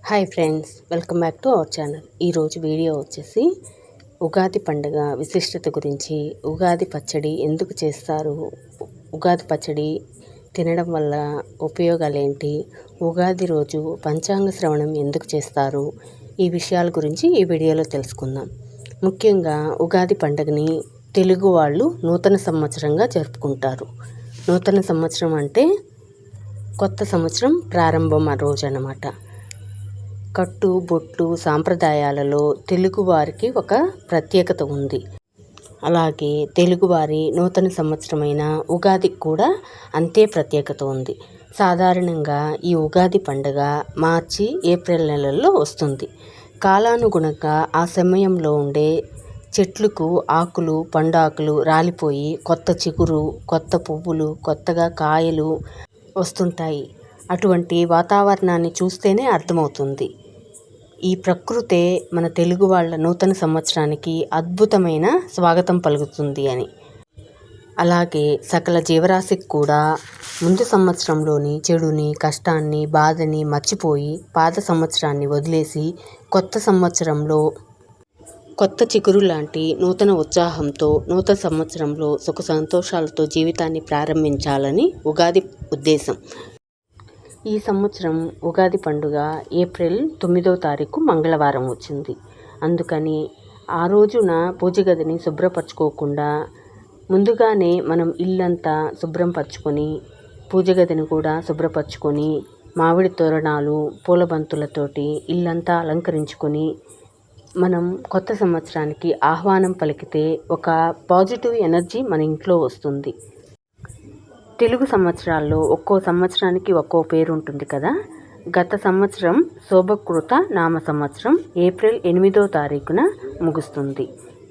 Hi friends, welcome back to our channel. ఈరోజు video వచ్చేసి ఉగాది పండుగ విశిష్టత గురించి, ఉగాది పచ్చడి ఎందుకు చేస్తారు, ఉగాది పచ్చడి తినడం వల్ల ఉపయోగాలు ఏంటి, ఉగాది రోజు పంచాంగ శ్రవణం ఎందుకు చేస్తారు, ఈ విషయాల గురించి ఈ వీడియోలో తెలుసుకుందాం. ముఖ్యంగా ఉగాది పండుగని తెలుగు వాళ్ళు నూతన సంవత్సరంగా జరుపుకుంటారు. నూతన సంవత్సరం అంటే కొత్త సంవత్సరం ప్రారంభం ఆ రోజు అన్నమాట. కట్టు బొట్టు సాంప్రదాయాలలో తెలుగువారికి ఒక ప్రత్యేకత ఉంది. అలాగే తెలుగువారి నూతన సంవత్సరమైన ఉగాదికి కూడా అంతే ప్రత్యేకత ఉంది. సాధారణంగా ఈ ఉగాది పండుగ మార్చి ఏప్రిల్ నెలల్లో వస్తుంది. కాలానుగుణంగా ఆ సమయంలో ఉండే చెట్లకు ఆకులు పండాకులు రాలిపోయి కొత్త చిగురు, కొత్త పువ్వులు, కొత్తగా కాయలు వస్తుంటాయి. అటువంటి వాతావరణాన్ని చూస్తేనే అర్థమవుతుంది ఈ ప్రకృతే మన తెలుగు వాళ్ళ నూతన సంవత్సరానికి అద్భుతమైన స్వాగతం పలుకుతుంది అని. అలాగే సకల జీవరాశికి కూడా ముందు సంవత్సరంలోని చెడుని, కష్టాన్ని, బాధని మర్చిపోయి పాత సంవత్సరాన్ని వదిలేసి కొత్త సంవత్సరంలో కొత్త చిగురు లాంటి నూతన ఉత్సాహంతో నూతన సంవత్సరంలో సుఖ సంతోషాలతో జీవితాన్ని ప్రారంభించాలని ఉగాది ఉద్దేశం. ఈ సంవత్సరం ఉగాది పండుగ ఏప్రిల్ 9వ తారీఖు మంగళవారం వచ్చింది. అందుకని ఆ రోజున పూజ గదిని శుభ్రపరచుకోకుండా ముందుగానే మనం ఇల్లంతా శుభ్రం పరచుకొని పూజ గదిని కూడా శుభ్రపరచుకొని మామిడి తోరణాలు పూల బంతులతోటి ఇల్లంతా అలంకరించుకొని మనం కొత్త సంవత్సరానికి ఆహ్వానం పలికితే ఒక పాజిటివ్ ఎనర్జీ మన ఇంట్లో వస్తుంది. తెలుగు సంవత్సరాల్లో ఒక్కో సంవత్సరానికి ఒక్కో పేరు ఉంటుంది కదా. గత సంవత్సరం శోభకృత నామ సంవత్సరం ఏప్రిల్ 8వ తారీఖున ముగుస్తుంది.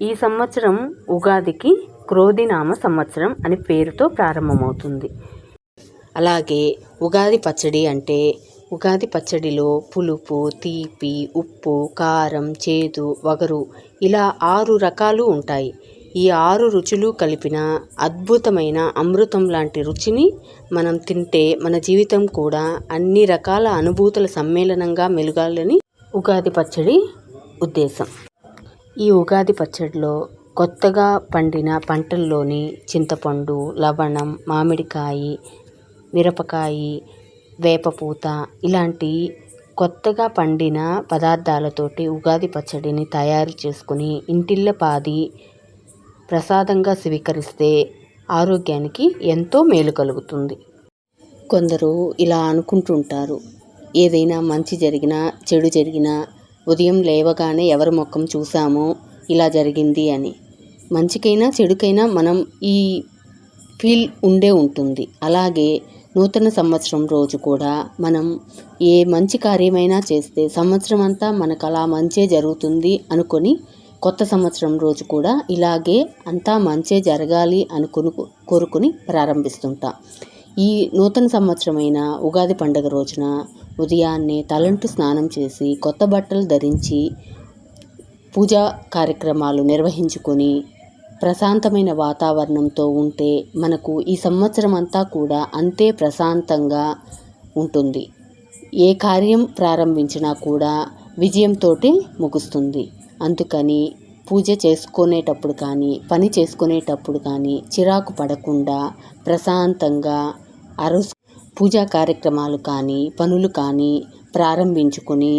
ఈ సంవత్సరం ఉగాదికి క్రోధి నామ సంవత్సరం అని పేరుతో ప్రారంభమవుతుంది. అలాగే ఉగాది పచ్చడి అంటే ఉగాది పచ్చడిలో పులుపు, తీపి, ఉప్పు, కారం, చేదు, వగరు ఇలా 6 రకాలు ఉంటాయి. ఈ 6 రుచులు కలిపిన అద్భుతమైన అమృతం లాంటి రుచిని మనం తింటే మన జీవితం కూడా అన్ని రకాల అనుభూతుల సమ్మేళనంగా మెలగాలని ఉగాది పచ్చడి ఉద్దేశం. ఈ ఉగాది పచ్చడిలో కొత్తగా పండిన పంటల్లోని చింతపండు, లవణం, మామిడికాయ, మిరపకాయ, వేపపూత ఇలాంటి కొత్తగా పండిన పదార్థాలతోటి ఉగాది పచ్చడిని తయారు చేసుకుని ఇంటిల్లపాది ప్రసాదంగా స్వీకరిస్తే ఆరోగ్యానికి ఎంతో మేలు కలుగుతుంది. కొందరు ఇలా అనుకుంటుంటారు, ఏదైనా మంచి జరిగినా చెడు జరిగినా ఉదయం లేవగానే ఎవరి ముఖం చూసామో ఇలా జరిగింది అని. మంచికైనా చెడుకైనా మనం ఈ ఫీల్ ఉంటుంది. అలాగే నూతన సంవత్సరం రోజు కూడా మనం ఏ మంచి కార్యమైనా చేస్తే సంవత్సరం అంతా మనకు అలా మంచే జరుగుతుంది అనుకొని కొత్త సంవత్సరం రోజు కూడా ఇలాగే అంతా మంచే జరగాలి కోరుకుని ప్రారంభిస్తుంటాం. ఈ నూతన సంవత్సరమైన ఉగాది పండుగ రోజున ఉదయాన్నే తలంటు స్నానం చేసి కొత్త బట్టలు ధరించి పూజా కార్యక్రమాలు నిర్వహించుకొని ప్రశాంతమైన వాతావరణంతో ఉంటే మనకు ఈ సంవత్సరం అంతా కూడా అంతే ప్రశాంతంగా ఉంటుంది. ఏ కార్యం ప్రారంభించినా కూడా విజయంతో ముగుస్తుంది. అందుకని పూజ చేసుకునేటప్పుడు కానీ పని చేసుకునేటప్పుడు కానీ చిరాకు పడకుండా ప్రశాంతంగా పూజా కార్యక్రమాలు కానీ పనులు కానీ ప్రారంభించుకొని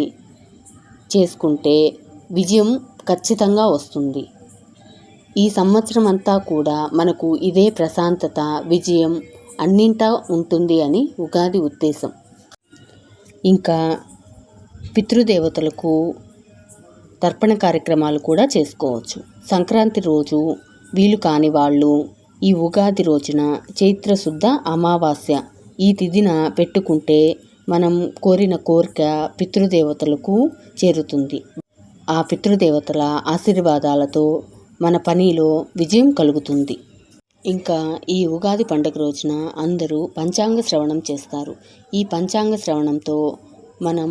చేసుకుంటే విజయం ఖచ్చితంగా వస్తుంది. ఈ సంవత్సరం అంతా కూడా మనకు ఇదే ప్రశాంతత, విజయం అన్నింటా ఉంటుంది అని ఉగాది ఉద్దేశం. ఇంకా పితృదేవతలకు తర్పణ కార్యక్రమాలు కూడా చేసుకోవచ్చు. సంక్రాంతి రోజు వీలు కాని వాళ్ళు ఈ ఉగాది రోజున చైత్రశుద్ధ అమావాస్య ఈ తిథిన పెట్టుకుంటే మనం కోరిన కోరిక పితృదేవతలకు చేరుతుంది. ఆ పితృదేవతల ఆశీర్వాదాలతో మన పనిలో విజయం కలుగుతుంది. ఇంకా ఈ ఉగాది పండుగ రోజున అందరూ పంచాంగ శ్రవణం చేస్తారు. ఈ పంచాంగ శ్రవణంతో మనం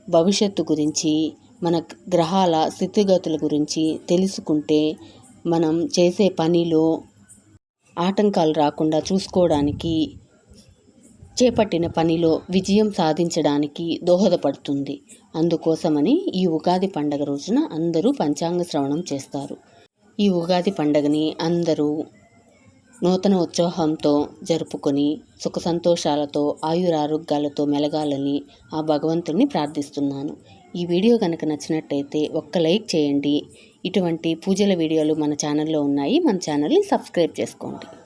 భవిష్యత్తు గురించి, మన గ్రహాల స్థితిగతుల గురించి తెలుసుకుంటే మనం చేసే పనిలో ఆటంకాలు రాకుండా చూసుకోవడానికి చేపట్టిన పనిలో విజయం సాధించడానికి దోహదపడుతుంది. అందుకోసమని ఈ ఉగాది పండగ రోజున అందరూ పంచాంగ శ్రవణం చేస్తారు. ఈ ఉగాది పండగని అందరూ నూతన ఉత్సాహంతో జరుపుకొని సుఖ సంతోషాలతో ఆయురారోగ్యాలతో మెలగాలని ఆ భగవంతుణ్ణి ప్రార్థిస్తున్నాను. ఈ వీడియో కనుక నచ్చినట్టయితే ఒక్క లైక్ చేయండి. ఇటువంటి పూజల వీడియోలు మన ఛానల్లో ఉన్నాయి. మన ఛానల్ని సబ్స్క్రైబ్ చేసుకోండి.